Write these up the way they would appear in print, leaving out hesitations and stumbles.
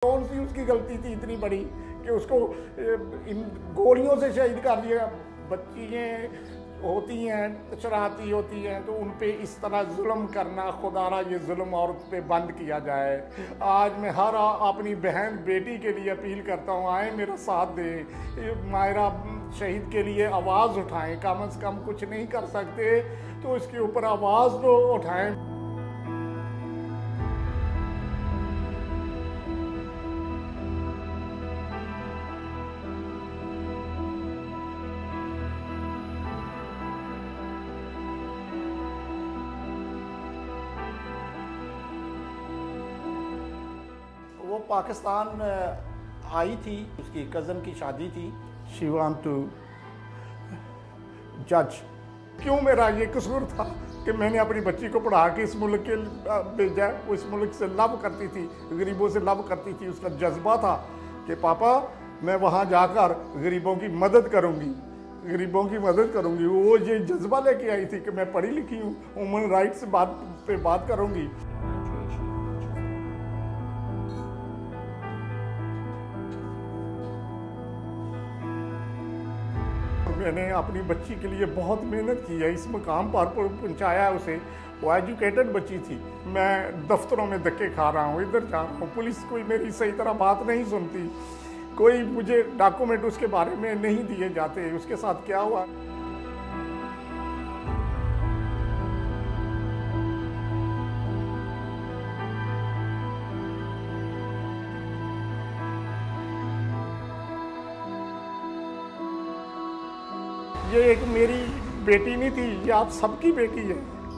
कौन सी उसकी गलती थी इतनी बड़ी कि उसको इन गोलियों से शहीद कर दिया। बच्चियाँ होती हैं, शरारती होती हैं, तो उन पे इस तरह जुल्म करना, खुदारा ये जुल्म औरत पे बंद किया जाए। आज मैं हर अपनी बहन बेटी के लिए अपील करता हूँ, आए मेरा साथ दें, मायरा शहीद के लिए आवाज़ उठाएं। कम से कम कुछ नहीं कर सकते तो इसके ऊपर आवाज़ तो उठाएं। वो पाकिस्तान आई थी, उसकी कज़न की शादी थी। शी वांट टू जज। क्यों मेरा ये कसूर था कि मैंने अपनी बच्ची को पढ़ा के इस मुल्क के भेजा। वो इस मुल्क से लव करती थी, गरीबों से लव करती थी। उसका जज्बा था कि पापा मैं वहाँ जाकर गरीबों की मदद करूँगी, गरीबों की मदद करूँगी। वो ये जज्बा लेके आई थी कि मैं पढ़ी लिखी हूँ, ह्यूमन राइट्स पे बात करूँगी। मैंने अपनी बच्ची के लिए बहुत मेहनत की है, इस मुकाम पर पहुंचाया है उसे। वो एजुकेटेड बच्ची थी। मैं दफ्तरों में धक्के खा रहा हूँ, इधर जा रहा हूँ, पुलिस कोई मेरी सही तरह बात नहीं सुनती, कोई मुझे डॉक्यूमेंट उसके बारे में नहीं दिए जाते। उसके साथ क्या हुआ? ये एक मेरी बेटी नहीं थी, ये आप सबकी बेटी है।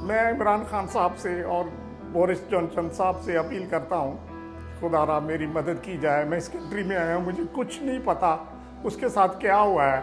मैं इमरान खान साहब से और बोरिस जॉनसन साहब से अपील करता हूँ, खुदारा मेरी मदद की जाए। मैं इस कंट्री में आया हूँ, मुझे कुछ नहीं पता उसके साथ क्या हुआ है।